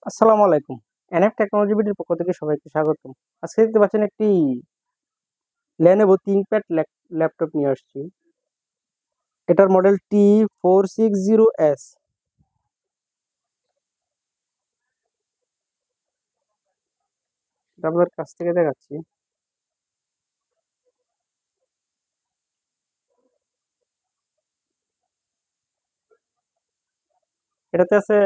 আসসালামু আলাইকুম। NF technology বিডির পক্ষ থেকে সবাইকে স্বাগতম। আজকে দেখতে পাচ্ছেন একটি Lenovo ThinkPad ল্যাপটপ নিয়ে আসছি। এটার মডেল T460S। এটা আপনার কাছ থেকে দেখাচ্ছি। এটাতে আছে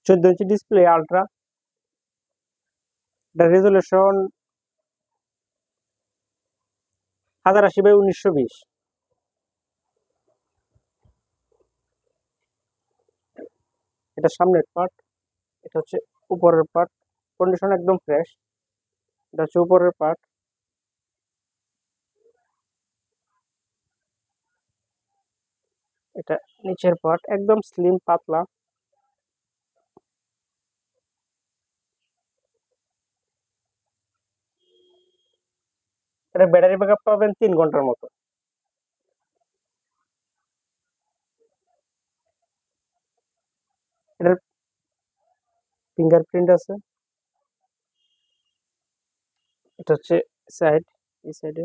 14 ইঞ্চি ডিসপ্লে আলট্রা। এটা রেজুলেশন 1080x1920। এটা সামনের পার্ট, এটা হচ্ছে উপরের পার্ট। কন্ডিশন একদম ফ্রেশ। এটা হচ্ছে উপরের পার্ট। এটা নিচের পার্ট, একদম স্লিম পাতলা। এটা ব্যাটারি ব্যাকআপ পাবেন 3 ঘন্টার মতো। এটার ফিঙ্গারপ্রিন্ট আছে। এটা হচ্ছে সাইড, এই সাইডে।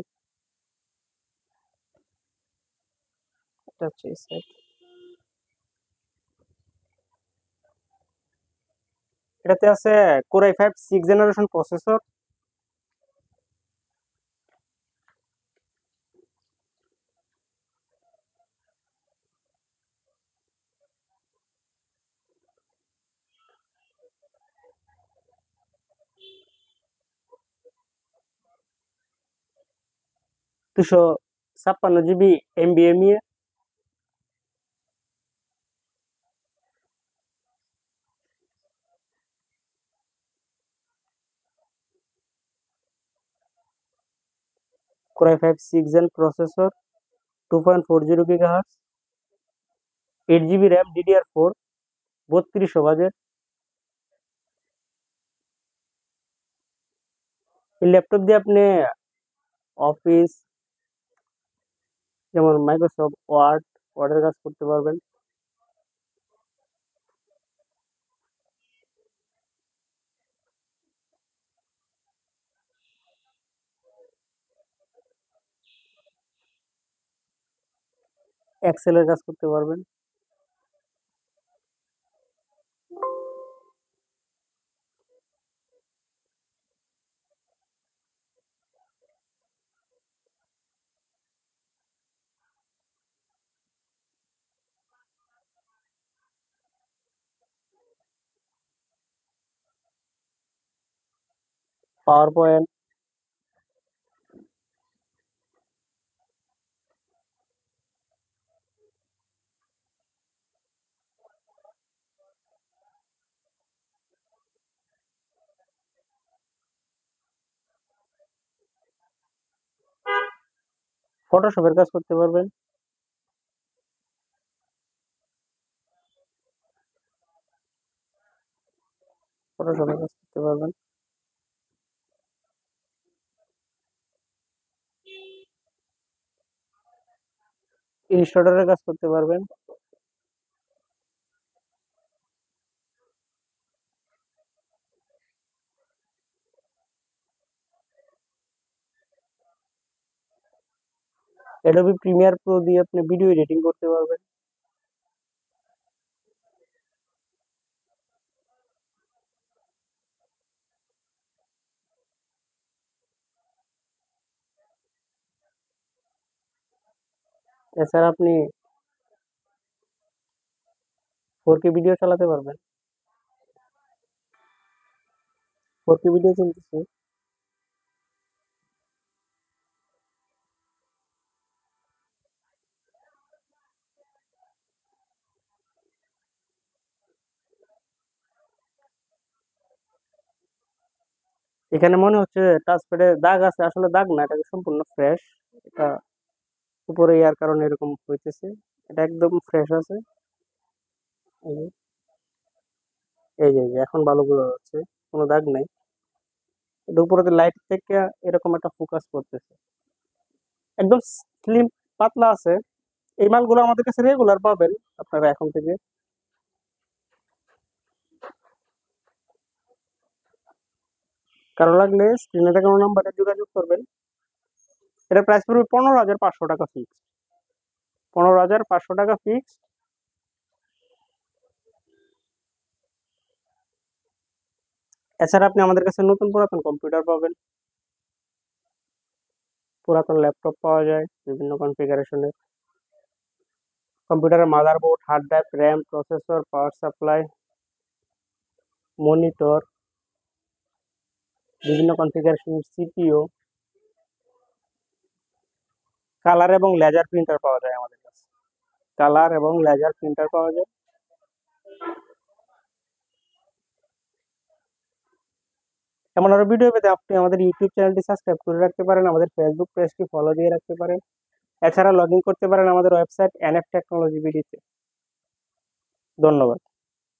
এটা হচ্ছে এই সাইড। এটাতে আছে Core i5 6th generation processor. দুশো 56 GB NVMe। Core i5 6th gen processor, 2.40 GHz, 8 GB RAM, DDR4, 3200 budget. এই ল্যাপটপ দিয়ে আপনি অফিস, যেমন মাইক্রোসফট ওয়ার্ডের কাজ করতে পারবেন। এক্সেলের কাজ করতে পারবেন। পাওয়ার পয়েন্ট, ফটোশপের কাজ করতে পারবেন। ফটোশপের কাজ করতে পারবেন। ইনস্টলেটরের কাজ করতে পারবেন। অ্যাডোবি প্রিমিয়ার প্রো দিয়ে আপনি ভিডিও এডিটিং করতে পারবেন। এছাড়া আপনি 4K ভিডিও চালাতে পারবেন। 4K ভিডিও চলতেছে। এখানে মনে হচ্ছে টাচপ্যাডে দাগ আছে, আসলে দাগ না, এটা সম্পূর্ণ ফ্রেশ। এটা উপরে ইয়ার কারণে এরকম হইতেছে। এটা একদম ফ্রেশ আছে। এই যে, এই যে এখন ভালো বোঝা যাচ্ছে, কোনো দাগ নাই। এটা উপরে লাইট থেকে এরকম একটা ফোকাস করতেছে। একদম স্লিম, পাতলা আছে। এই মালগুলো আমাদের কাছে রেগুলার পাবেন আপনারা এখন থেকে। কারো লাগলে স্ক্রিনে দেখানো নাম্বারে যোগাযোগ করবেন। এটা প্রাইস পড়বে 15,500 টাকা ফিক্সড। 15,500 টাকা ফিক্সড। এছাড়া আপনি আমাদের কাছে নতুন পুরাতন কম্পিউটার পাবেন, পুরাতন ল্যাপটপ পাওয়া যায় বিভিন্ন কনফিগারেশনের। কম্পিউটারের motherboard, hard drive, RAM, processor, power supply, monitor, বিভিন্ন কনফিগারেশনের সিপিইউ, কালার এবং লেজার প্রিন্টার পাওয়া যায় আমাদের কাছে। কালার এবং লেজার প্রিন্টার পাওয়া যায়। এমন আরো ভিডিও পেতে আপনি আমাদের ইউটিউব চ্যানেলটি সাবস্ক্রাইব করে রাখতে পারেন, আমাদের ফেসবুক পেজটি ফলো দিয়ে রাখতে পারেন। এছাড়া লগ ইন করতে পারেন আমাদের ওয়েবসাইট এনএফ টেকনোলজি বিডিতে। ধন্যবাদ।